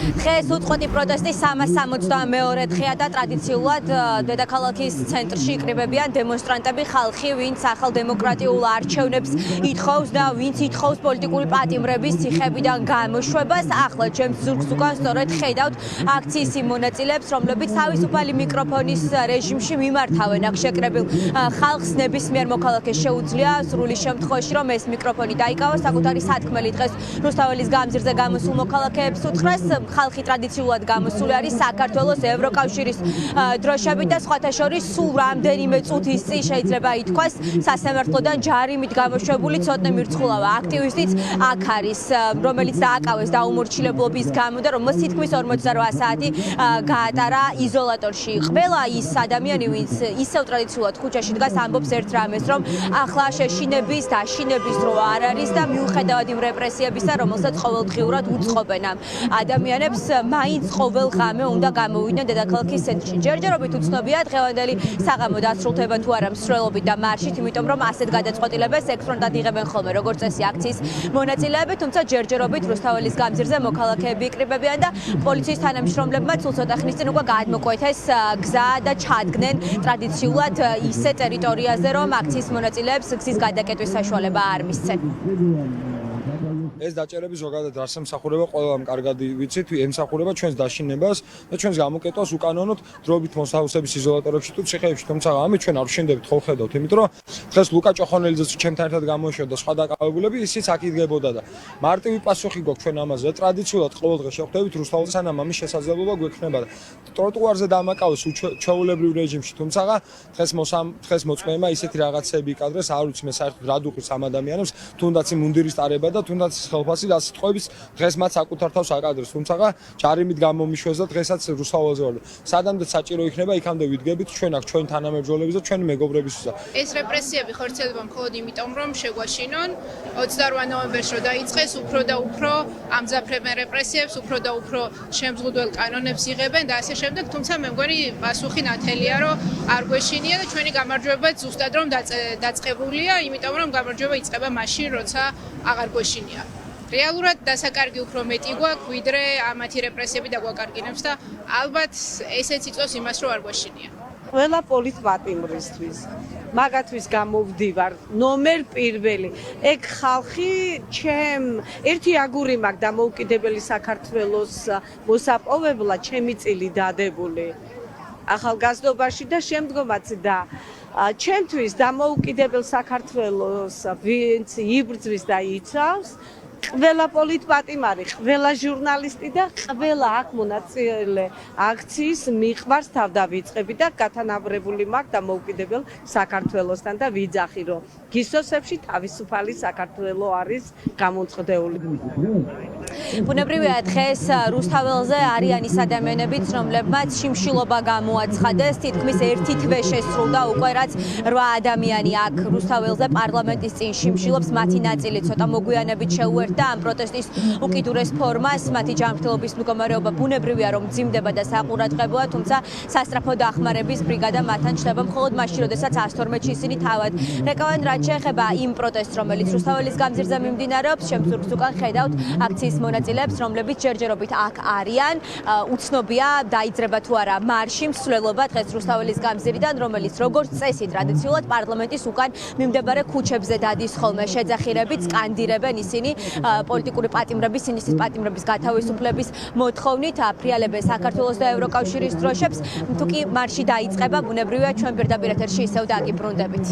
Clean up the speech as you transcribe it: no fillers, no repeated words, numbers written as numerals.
დღეს უწყვეტი პროტესტი 362 დღეა და ტრადიციულად დედაქალაქის ცენტრში იკრიბებიან დემონსტრანტები, ხალხი, ვინც ახალ დემოკრატიულ არჩევნებს ითხოვს და ვინც ითხოვს პოლიტიკური პატიმრების ციხებიდან გამოშვებას. ახლა ჩემს ზურგს უკან სწორედ ხედავთ აქციის იმ მონაწილეებს, რომლებიც თავისუფალი მიკროფონის რეჟიმში მიმართავენ აქ შეკრებილ ხალხს. ნებისმიერ მოქალაქეს შეუძლია სრული შემთხვევაში, რომ ეს მიკროფონი დაიკავოს, საკუთარი სათქმელი დღეს რუსთაველის გამზირზე გამოსულ მოქალაქეებს უთხრეს. ხალხი ტრადიციულად გამოსული არის საქართველოს ევროკავშირის დროშებით და სხვათა შორის სულ რამდენიმე წუთის წინ შეიძლება ითქვას სასამართლოდან ჯარიმით გამოშვებული ცოტნე მირცხულავა აქტივისტიც აქ არის, რომელიც დააკავეს დაუმორჩილებლობის გამო და რომელსაც თითქმის 48 საათი გაატარა იზოლატორში. ყველა ის ადამიანი, ვინც ისევ ტრადიციულად ქუჩაში დგას, ამბობს ერთ რამეს, რომ ახლა შეშინების და აშინების დრო არ არის და მიუხედავად იმ რეპრესიებისა, რომელსაც ყოველდღიურად უწყობენ ამ ადამიანებს, მაინც ყოველ ღამე უნდა გამოვიდნენ დედაქალაქის ცენტრში. ჯერჯერობით უცნობია დღევანდელი საღამო დასრულდება თუ არა მსვლელობით და მარშით, იმიტომ რომ ასეთ გადაწყვეტილებას ექსპრონტად იღებენ ხოლმე როგორც წესი აქციის მონაწილეები, თუმცა ჯერჯერობით რუსთაველის გამზირზე მოქალაქეები იკრიბებიან და პოლიციის თანამშრომლებმა სულ ცოტა ხნის წინ უკვე გადმოკვეთეს გზა და ჩადგნენ ტრადიციულად ისე ტერიტორიაზე, რომ აქციის მონაწილეებს გზის გადაკეტვის საშუალება არ მისცენ. ეს დაჭერები ზოგადად რას ემსახურება, ყველამ კარგად ვიცით, ემსახურება ჩვენს დაშინებას და ჩვენს გამოკეტვას უკანონოდ დროებით მოსაუბრების იზოლატორებში თუ ციხეებში, თუმცა ამით ჩვენ არ ვშინდებით, ხო ხედავთ, იმიტომ რომ დღეს ლუკა ჭოხონელიძეც ჩემთან ერთად გამოეშვება და სხვა დაკავებულები, ისიც აქ იდგებოდა და მარტივი პასუხი გვაქვს ჩვენ ამაზე. ტრადიციულად ყოველ დღე შევხვდებით რუსთაველს, სანამ ამის შესაძლებლობა გვექნება და ტროტუარზე დამაკავეს ჩვეულებრივ რეჟიმში, თუმცა დღეს მოწმეებმა ისეთი რაღაცები იკადრეს, არ ვიცი მე საერთოდ რა დუხის ამ ადამიანებს, თუნდაც მუნდირის ტარება და თუნდაც ხელფასი და სიტყვების დღეს მათ საკუთარ თავს აკადრეს, თუმცა ჯარიმით გამომიშვეს და დღესაც რუსთაველზე ვარ. სადამდე საჭირო იქნება, იქამდე ვიდგებით ჩვენ აქ ჩვენ თანამებრძოლების და ჩვენი მეგობრებისთვის. ეს რეპრესიები ხორციელდება მხოლოდ იმიტომ, რომ შეგვაშინონ 28 ნოემბერს რო დაიწყეს, უფრო და უფრო ამძაფრებენ რეპრესიებს, უფრო და უფრო შემზღუდველ კანონებს იღებენ და ასე შემდეგ, თუმცა მე მგონი პასუხი ნათელია, რომ არ გვეშინია და ჩვენი გამარჯვებაც ზუსტად რომ დაწყებულია, იმიტომ რომ გამარჯვება იწყება მაშინ, როცა აღარ გვეშინია. რეალურად დასაკარგი უფრო მეტი გვაქვს, ვიდრე ამათი რეპრესიები დაგვაკარგინებს და ალბათ ესეც იწვევს იმას, რომ არ გვეშინია. ყველა პოლიტპატიმრისთვის მაგათვის გამოვდივარ ნომერ პირველი. ეგ ხალხი ჩემ ერთი აგური მაქვს დამოუკიდებელი საქართველოს მოსაპოვებლად ჩემი წილი დადებული ახალგაზრდობაში და შემდგომაც და ჩემთვის დამოუკიდებელ საქართველოს ვინც იბრძვის და იცავს, ყველა პოლიტპატიმარი, ყველა ჟურნალისტი და ყველა აქ მონაწილე აქციის მიყვარს თავდავიწყები და გათანაბრებული მაქვს დამოუკიდებელ საქართველოსთან და ვიძახი, რომ გისოსებში თავისუფალი საქართველო არის გამოწყდეული. ბუნებრივია დღეს რუსთაველზე არიან ის ადამიანებიც, რომლებმაც შიმშილობა გამოაცხადეს, თითქმის ერთი თვე შესრულდა უკვე, რაც 8 ადამიანი აქ რუსთაველზე პარლამენტის წინ შიმშილობს, მათი ნაწილი ცოტა მოგვიანებით შეუერთდა ამ პროტესტის უკიდურეს ფორმას, მათი ჯანმრთელობის მდგომარეობა ბუნებრივია, რომ მძიმდება და საყურადღებოა, თუმცა სასწრაფო დახმარების ბრიგადა მათთან ჩნდება მხოლოდ მაშინ, როდესაც 112-ში ისინი თავად რეკავენ. რაც შეეხება იმ პროტესტს, რომელიც რუსთაველის გამზირზე მიმდინარეობს, ჩემს ზურგს უკან ხედავთ აქციის მონაწილეებს, რომლებიც ჯერჯერობით აქ არიან. უცნობია დაიძრება თუ არა მარში, მსვლელობა დღეს რუსთაველის გამზირიდან, რომელიც როგორც წესი ტრადიციულად პარლამენტის უკან მიმდებარე ქუჩებზე დადის ხოლმე შეძახირებით, სკანდირებენ ისინი პოლიტიკური პატიმრების, სინისტის პატიმრების გათავისუფლების მოთხოვნით, აფრიალებენ საქართველოს და ევროკავშირის დროშებს. თუ კი მარში დაიწყება, ბუნებრივია ჩვენ პირდაპირ ეთერში ისევ დაგიბრუნდებით.